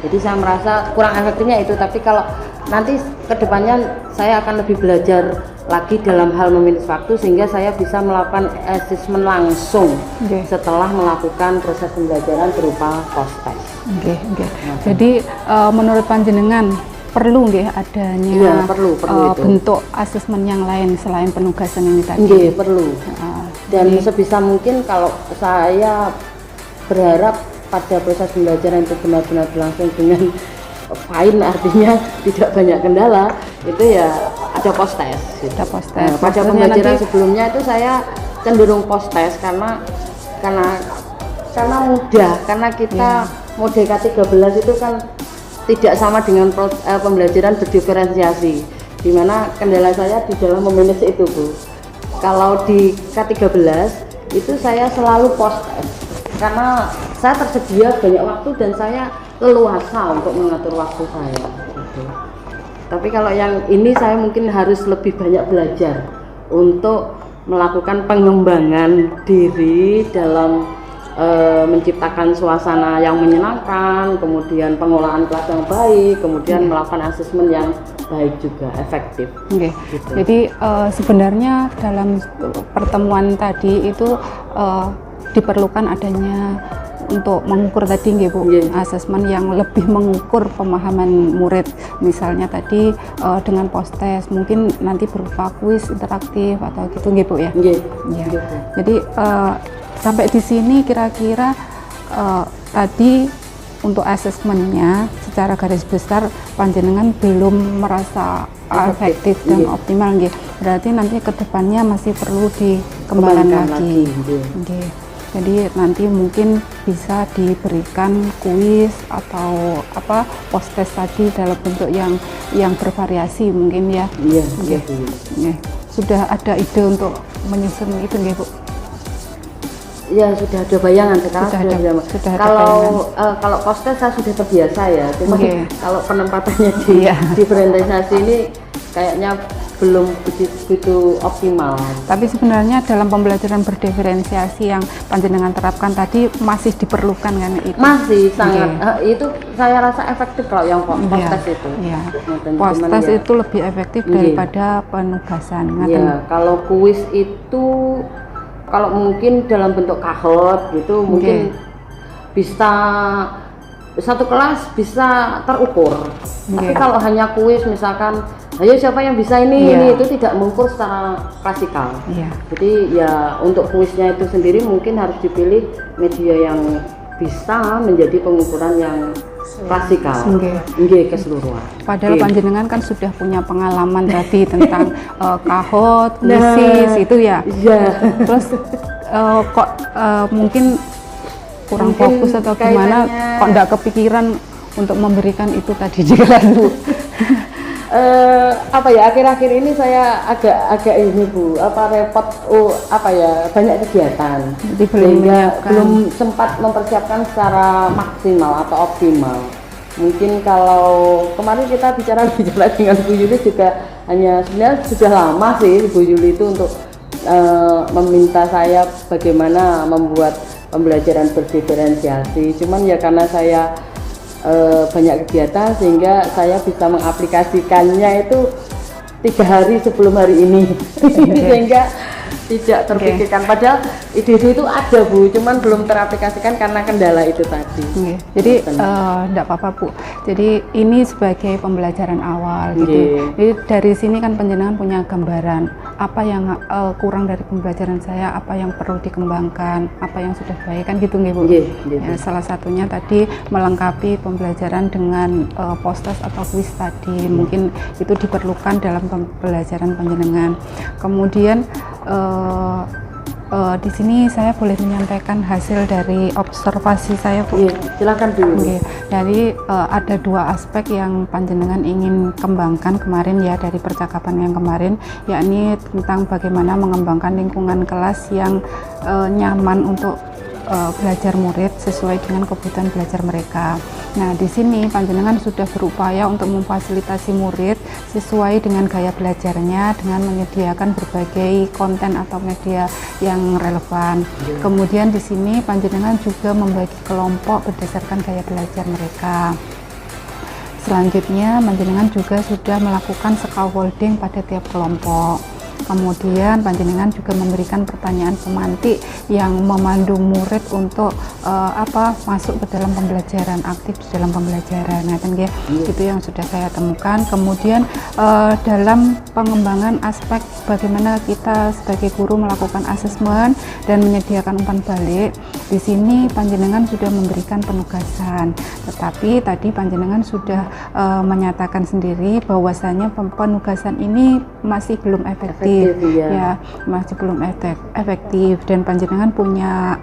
Jadi saya merasa kurang efektifnya itu, tapi kalau nanti kedepannya saya akan lebih belajar lagi dalam hal memanage waktu sehingga saya bisa melakukan asesmen langsung setelah melakukan proses pembelajaran berupa post-test. Jadi menurut panjenengan perlu adanya bentuk asesmen yang lain selain penugasan ini tadi? Perlu. Dan sebisa mungkin kalau saya berharap pada proses pembelajaran itu benar-benar berlangsung dengan fine, artinya tidak banyak kendala, itu ya ada post test. Pada pembelajaran sebelumnya itu saya cenderung post test karena mudah, karena kita mode K13 itu kan tidak sama dengan pembelajaran berdiferensiasi, di mana kendala saya di dalam memanage itu, Bu. Kalau di K13 itu saya selalu post test karena saya tersedia banyak waktu dan saya leluasa untuk mengatur waktu saya gitu. Tapi kalau yang ini saya mungkin harus lebih banyak belajar untuk melakukan pengembangan diri dalam menciptakan suasana yang menyenangkan, kemudian pengolahan kelas yang baik, kemudian melakukan asesmen yang baik juga, efektif. Gitu. Jadi sebenarnya dalam pertemuan tadi itu diperlukan adanya untuk mengukur tadi Bu, asesmen yang lebih mengukur pemahaman murid, misalnya tadi dengan post test, mungkin nanti berupa kuis interaktif atau gitu Bu ya. Jadi sampai di sini kira-kira tadi untuk asesmennya secara garis besar panjenengan belum merasa efektif dan optimal berarti nanti kedepannya masih perlu dikembangkan lagi. Jadi nanti mungkin bisa diberikan kuis atau post test tadi dalam bentuk yang bervariasi mungkin ya. Sudah ada ide untuk menyusun itu Bu? Ya, sudah ada bayangan sekarang. Sudah kalau post test saya sudah terbiasa ya. Cuma kalau penempatannya di diferensiasi ini kayaknya belum begitu optimal. Tapi sebenarnya dalam pembelajaran berdiferensiasi yang panjenengan terapkan tadi masih diperlukan kan itu? Masih sangat. Itu saya rasa efektif kalau yang post test itu. Post test itu lebih efektif daripada penugasan. Kalau kuis itu kalau mungkin dalam bentuk kahot gitu mungkin bisa satu kelas bisa terukur. Tapi Iya. kalau hanya kuis misalkan, ayo siapa yang bisa ini itu tidak mengukur secara klasikal. Iya. Jadi ya untuk kuisnya itu sendiri mungkin harus dipilih media yang bisa menjadi pengukuran yang klasikal. Nggih keseluruhan. Padahal Nggih. panjenengan kan sudah punya pengalaman tadi tentang kahot, kuisis itu ya. Iya. Terus kok mungkin kurang Mungkin fokus atau gimana? kaitannya- Kok enggak kepikiran untuk memberikan itu tadi di kelas Bu? Apa ya, akhir-akhir ini saya agak ini Bu, apa repot, apa ya, banyak kegiatan Jadi belum sehingga menyiapkan. belum sempat mempersiapkan secara maksimal atau optimal. Mungkin kalau kemarin kita bicara dengan Bu Yuli juga hanya sebenarnya sudah lama sih Bu Yuli itu untuk meminta saya bagaimana membuat pembelajaran berdiferensiasi. Cuman ya karena saya banyak kegiatan sehingga saya bisa mengaplikasikannya itu 3 hari sebelum hari ini. Sehingga tidak terpikirkan, padahal ide-ide itu ada Bu, cuman belum teraplikasikan karena kendala itu tadi. Jadi enggak apa-apa Bu. Jadi ini sebagai pembelajaran awal gitu. Jadi dari sini kan panjenengan punya gambaran apa yang kurang dari pembelajaran saya, apa yang perlu dikembangkan, apa yang sudah baik kan gitu nggih Bu. Ya, salah satunya tadi melengkapi pembelajaran dengan postas atau kuis tadi. Mungkin itu diperlukan dalam pembelajaran panjenengan. Kemudian di sini saya boleh menyampaikan hasil dari observasi saya Bu. Silakan Bu. Jadi ada 2 aspek yang panjenengan ingin kembangkan kemarin ya dari percakapan yang kemarin, yakni tentang bagaimana mengembangkan lingkungan kelas yang nyaman untuk belajar murid sesuai dengan kebutuhan belajar mereka. Nah, di sini panjenengan sudah berupaya untuk memfasilitasi murid sesuai dengan gaya belajarnya dengan menyediakan berbagai konten atau media yang relevan. Kemudian di sini panjenengan juga membagi kelompok berdasarkan gaya belajar mereka. Selanjutnya, panjenengan juga sudah melakukan scaffolding pada tiap kelompok. Kemudian panjenengan juga memberikan pertanyaan pemantik yang memandu murid untuk masuk ke dalam pembelajaran, aktif di dalam pembelajaran. Nah, itu yang sudah saya temukan. Kemudian dalam pengembangan aspek bagaimana kita sebagai guru melakukan asesmen dan menyediakan umpan balik, di sini panjenengan sudah memberikan penugasan. Tetapi tadi panjenengan sudah menyatakan sendiri bahwasanya penugasan ini masih belum efektif. Ya, masih belum efektif, dan panjenengan punya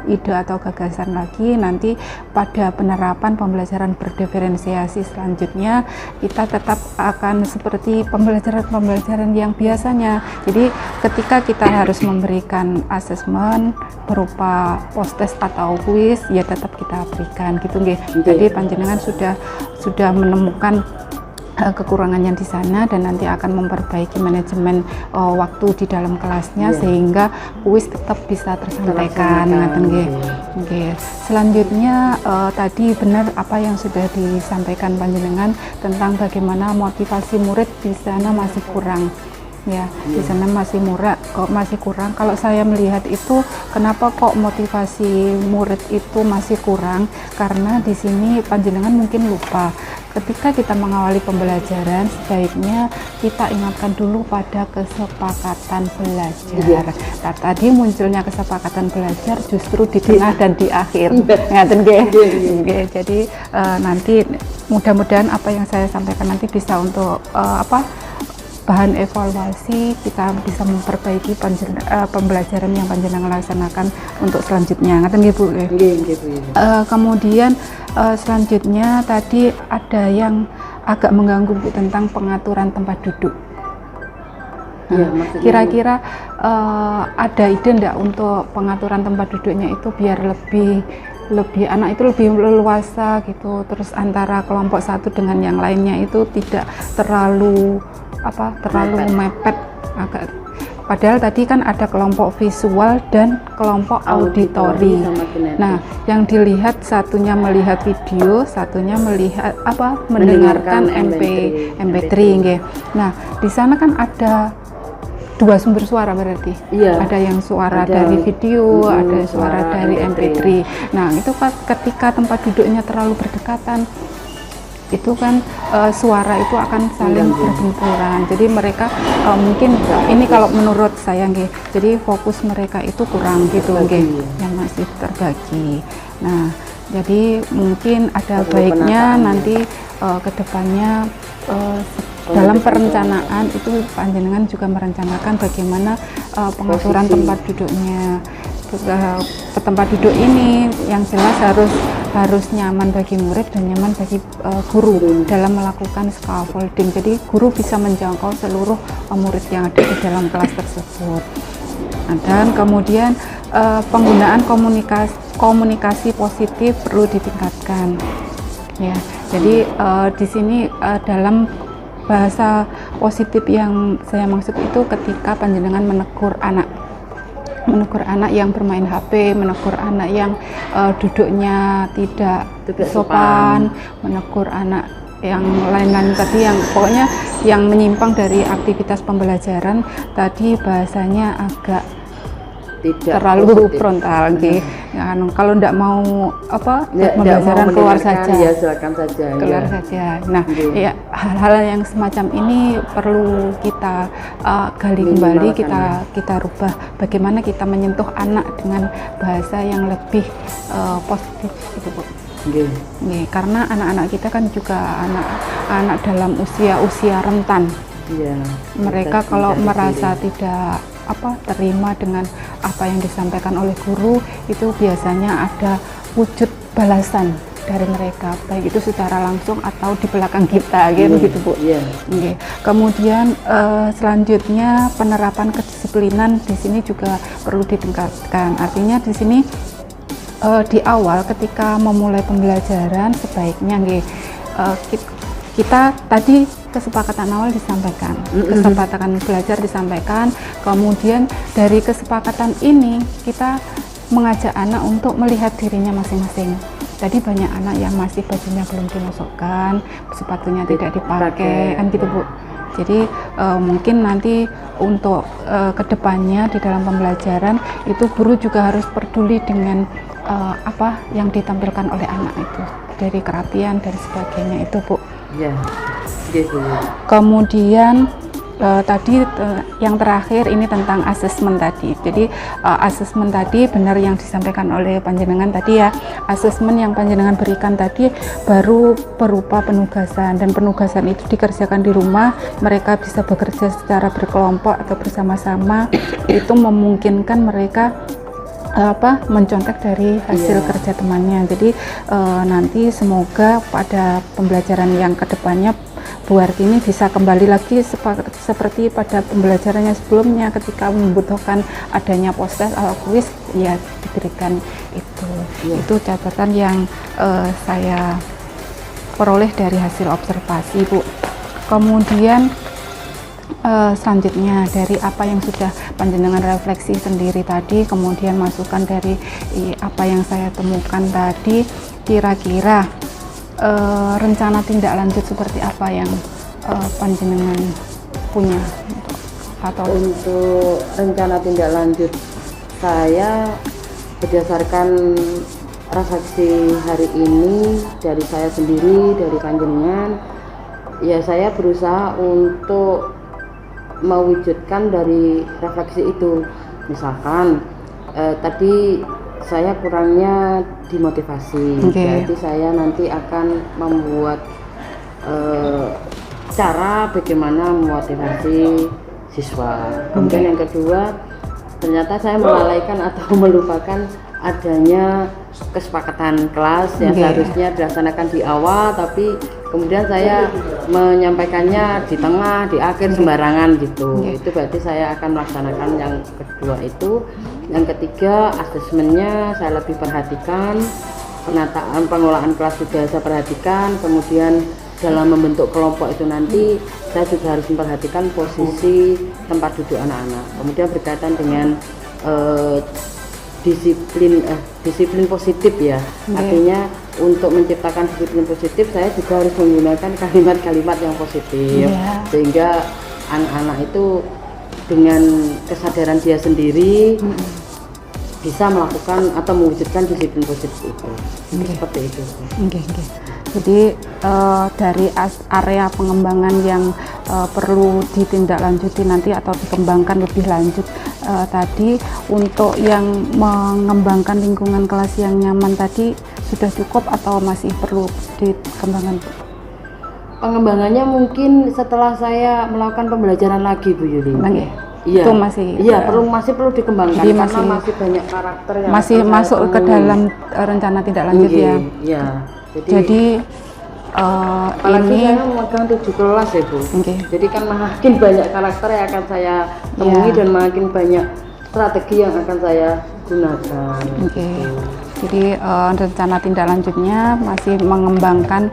ide atau gagasan lagi nanti pada penerapan pembelajaran berdiferensiasi selanjutnya kita tetap akan seperti pembelajaran yang biasanya. Jadi ketika kita harus memberikan asesmen berupa post-test atau kuis, ya tetap kita berikan gitu nggih. Jadi panjenengan sudah menemukan kekurangannya di sana dan nanti akan memperbaiki manajemen waktu di dalam kelasnya sehingga kuis tetap bisa tersampaikan. Selanjutnya tadi benar apa yang sudah disampaikan panjenengan tentang bagaimana motivasi murid di sana masih kurang. Ya, di sana masih kurang. Kalau saya melihat itu, kenapa kok motivasi murid itu masih kurang? Karena di sini panjenengan mungkin lupa. Ketika kita mengawali pembelajaran, sebaiknya kita ingatkan dulu pada kesepakatan belajar. Nah, tadi munculnya kesepakatan belajar justru di tengah dan di akhir. Jadi nanti mudah-mudahan apa yang saya sampaikan nanti bisa untuk bahan evaluasi, kita bisa memperbaiki pembelajaran yang panjenengan laksanakan untuk selanjutnya. Ngaten nggih Bu. Kemudian selanjutnya tadi ada yang agak mengganggu Bu tentang pengaturan tempat duduk. Kira-kira ada ide enggak untuk pengaturan tempat duduknya itu biar lebih anak itu lebih leluasa gitu, terus antara kelompok satu dengan yang lainnya itu tidak terlalu mepet agak. Padahal tadi kan ada kelompok visual dan kelompok auditori. Nah, yang dilihat satunya melihat video, satunya melihat mendengarkan MP3 nggih. Nah, di sana kan ada 2 dua sumber suara berarti. Iya. Ada yang suara Ada, dari video, ada suara suara dari MP3. Nah, itu ketika tempat duduknya terlalu berdekatan, itu kan suara itu akan saling berbenturan. Jadi mereka mungkin ini kalau menurut saya nggih. Jadi fokus mereka itu kurang gitu nggih, yang masih terbagi. Nah, jadi mungkin ada baiknya nanti ke depannya dalam perencanaan itu panjenengan juga merencanakan bagaimana pengaturan tempat duduknya. Tempat duduk ini yang jelas harus nyaman bagi murid dan nyaman bagi guru dalam melakukan scaffolding. Jadi guru bisa menjangkau seluruh murid yang ada di dalam kelas tersebut. Dan kemudian penggunaan komunikasi positif perlu ditingkatkan. Ya, jadi di sini dalam bahasa positif yang saya maksud itu ketika panjenengan menegur anak yang bermain HP, menegur anak yang duduknya tidak sopan, menegur anak yang lain-lain tadi, yang pokoknya yang menyimpang dari aktivitas pembelajaran tadi, bahasanya agak tidak terlalu frontal gitu. Ya, kalau tidak mau pembelajaran keluar saja. Ya, silakan saja. Keluar saja. Nah, ya hal-hal yang semacam ini perlu kita gali kembali, kita rubah. Bagaimana kita menyentuh anak dengan bahasa yang lebih positif gitu, Bu. Nih, karena anak-anak kita kan juga anak dalam usia rentan. Ya, mereka kalau merasa tidak terima dengan apa yang disampaikan oleh guru, itu biasanya ada wujud balasan dari mereka, baik itu secara langsung atau di belakang kita, gitu Bu. Okay. Kemudian selanjutnya penerapan kedisiplinan di sini juga perlu ditingkatkan. Artinya di sini di awal ketika memulai pembelajaran sebaiknya kita tadi kesepakatan awal disampaikan, kesepakatan belajar disampaikan, kemudian dari kesepakatan ini kita mengajak anak untuk melihat dirinya masing-masing. Tadi banyak anak yang masih bajunya belum dimasukkan, sepatunya tidak dipakai, kan gitu Bu. Jadi mungkin nanti untuk kedepannya di dalam pembelajaran itu guru juga harus peduli dengan apa yang ditampilkan oleh anak itu, dari kerapian dan sebagainya itu Bu. Ya. Kemudian tadi yang terakhir ini tentang asesmen tadi. Jadi asesmen tadi benar yang disampaikan oleh panjenengan tadi ya. Asesmen yang panjenengan berikan tadi baru berupa penugasan, dan penugasan itu dikerjakan di rumah. Mereka bisa bekerja secara berkelompok atau bersama-sama. Itu memungkinkan mereka mencontek dari hasil kerja temannya. Jadi nanti semoga pada pembelajaran yang kedepannya Bu Hartini bisa kembali lagi seperti pada pembelajarannya sebelumnya, ketika membutuhkan adanya post-test atau kuis, ya diberikan itu. Itu catatan yang saya peroleh dari hasil observasi Bu. Kemudian selanjutnya dari apa yang sudah panjenengan refleksi sendiri tadi, kemudian masukan dari apa yang saya temukan tadi, kira-kira rencana tindak lanjut seperti apa yang panjenengan punya untuk rencana tindak lanjut saya berdasarkan refleksi hari ini dari saya sendiri, dari panjenengan, ya saya berusaha untuk mewujudkan dari refleksi itu. Misalkan tadi saya kurangnya dimotivasi, berarti saya nanti akan membuat cara bagaimana memotivasi siswa. Kemudian yang kedua, ternyata saya melalaikan atau melupakan adanya kesepakatan kelas yang seharusnya dilaksanakan di awal, tapi kemudian saya menyampaikannya di tengah, di akhir, sembarangan gitu. Itu berarti saya akan melaksanakan yang kedua itu. Yang ketiga, asesmennya saya lebih perhatikan, penataan pengelolaan kelas juga saya perhatikan. Kemudian dalam membentuk kelompok itu nanti saya juga harus memperhatikan posisi tempat duduk anak-anak. Kemudian berkaitan dengan disiplin positif ya. Artinya untuk menciptakan disiplin positif saya juga harus menggunakan kalimat-kalimat yang positif, sehingga anak-anak itu dengan kesadaran dia sendiri bisa melakukan atau mewujudkan disiplin positif itu. Seperti itu. Jadi dari area pengembangan yang perlu ditindaklanjuti nanti atau dikembangkan lebih lanjut tadi, untuk yang mengembangkan lingkungan kelas yang nyaman tadi sudah cukup atau masih perlu dikembangkan, Bu? Pengembangannya mungkin setelah saya melakukan pembelajaran lagi, Bu Yuli. Iya, itu masih masih perlu dikembangkan karena masih banyak karakter yang masih masuk ke dalam rencana tindak lanjut ya. Iya. Jadi apalagi ini saya memegang 7 kelas ya, Bu. Jadi kan makin banyak karakter yang akan saya temui dan makin banyak strategi yang akan saya gunakan. Jadi rencana tindak lanjutnya masih mengembangkan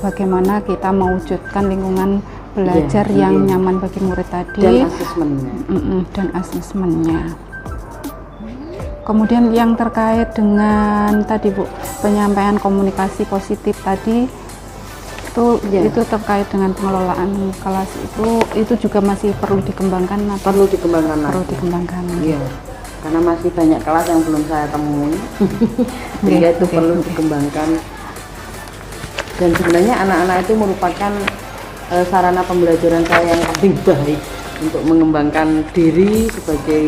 bagaimana kita mewujudkan lingkungan belajar yang nyaman bagi murid tadi dan asesmennya. Kemudian yang terkait dengan tadi, Bu, penyampaian komunikasi positif tadi itu terkait dengan pengelolaan kelas itu juga masih perlu dikembangkan atau perlu dikembangkan Iya. Karena masih banyak kelas yang belum saya temui. Sehingga itu perlu dikembangkan. Dan sebenarnya anak-anak itu merupakan sarana pembelajaran saya yang paling baik untuk mengembangkan diri sebagai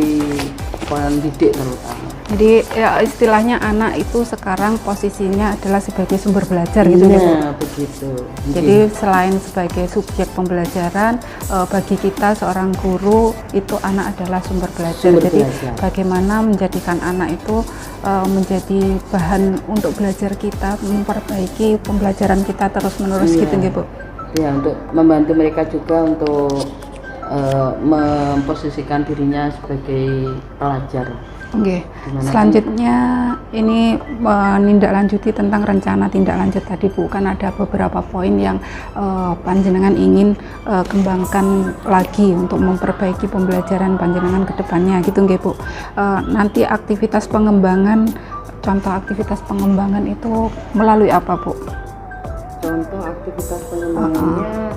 pendidik terutama. Jadi ya, istilahnya anak itu sekarang posisinya adalah sebagai sumber belajar gitu ya, Bu? Begitu. Jadi selain sebagai subjek pembelajaran, bagi kita seorang guru itu anak adalah sumber belajar. Jadi bagaimana menjadikan anak itu menjadi bahan untuk belajar kita, memperbaiki pembelajaran kita terus-menerus gitu ya, Bu? Ya, untuk membantu mereka juga untuk memposisikan dirinya sebagai pelajar. Selanjutnya ini menindaklanjuti tentang rencana tindak lanjut tadi, Bu. Kan ada beberapa poin yang panjenengan ingin kembangkan lagi untuk memperbaiki pembelajaran panjenengan ke depannya gitu nggih, Bu. Nanti aktivitas pengembangan, contoh aktivitas pengembangan itu melalui apa, Bu? Contoh aktivitas pengembangannya,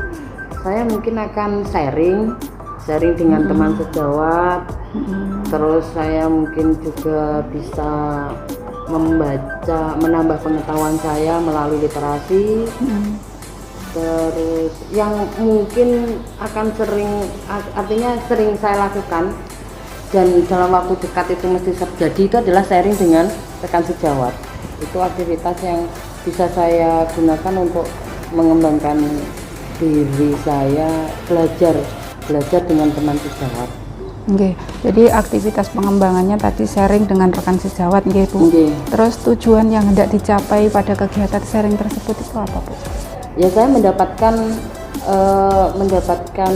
saya mungkin akan sharing dengan teman sejawat. Terus saya mungkin juga bisa menambah pengetahuan saya melalui literasi. Terus yang mungkin akan sering saya lakukan dan dalam waktu dekat itu mesti terjadi, itu adalah sharing dengan rekan sejawat. Itu aktivitas yang bisa saya gunakan untuk mengembangkan diri saya, belajar dengan teman sejawat. Jadi aktivitas pengembangannya tadi sharing dengan rekan sejawat, Bu. Terus tujuan yang hendak dicapai pada kegiatan sharing tersebut itu apa, Bu? Ya, saya mendapatkan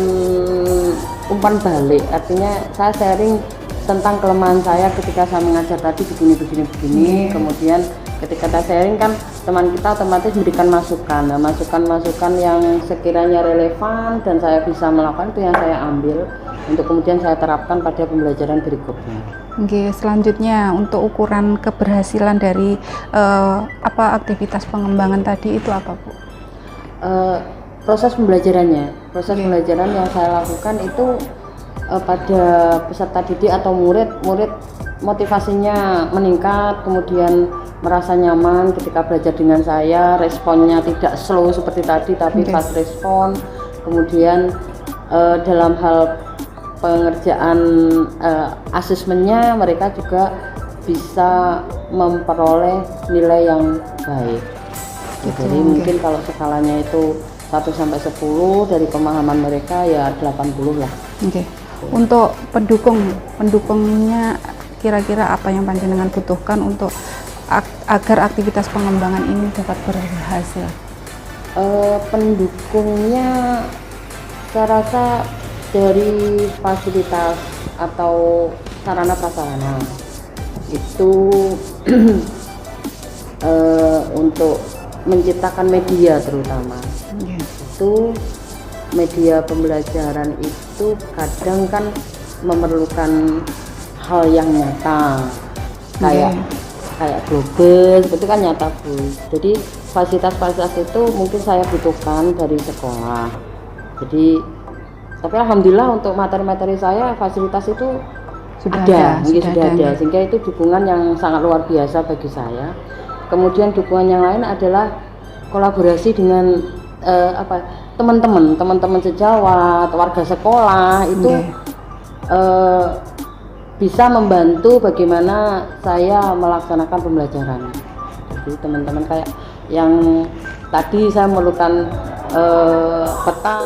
umpan balik. Artinya saya sharing tentang kelemahan saya ketika saya mengajar tadi begini. Kemudian ketika kita sharing kan teman kita otomatis memberikan masukan. Nah, masukan-masukan yang sekiranya relevan dan saya bisa melakukan, itu yang saya ambil untuk kemudian saya terapkan pada pembelajaran berikutnya. Selanjutnya untuk ukuran keberhasilan dari aktivitas pengembangan tadi itu apa, Bu? Proses pembelajarannya. Pembelajaran yang saya lakukan itu pada peserta didik atau murid motivasinya meningkat, kemudian merasa nyaman ketika belajar dengan saya, responnya tidak slow seperti tadi tapi fast respon. Kemudian dalam hal pengerjaan asesmennya mereka juga bisa memperoleh nilai yang baik. Jadi mungkin kalau skalanya itu 1 sampai 10 dari pemahaman mereka ya 80 lah. Untuk pendukungnya kira-kira apa yang panjenengan butuhkan untuk agar aktivitas pengembangan ini dapat berhasil? Pendukungnya saya rasa dari fasilitas atau sarana prasarana itu untuk menciptakan media terutama. Itu media pembelajaran itu kadang kan memerlukan hal yang nyata kayak global, itu kan nyata, Bu. Jadi fasilitas itu mungkin saya butuhkan dari sekolah. Jadi Tapi alhamdulillah untuk materi-materi saya fasilitas itu Sudah sudah ada, ya. sehingga itu dukungan yang sangat luar biasa bagi saya. Kemudian dukungan yang lain adalah kolaborasi dengan teman-teman sejawat, warga sekolah itu bisa membantu bagaimana saya melaksanakan pembelajaran. Jadi teman-teman kayak yang tadi saya memerlukan peta.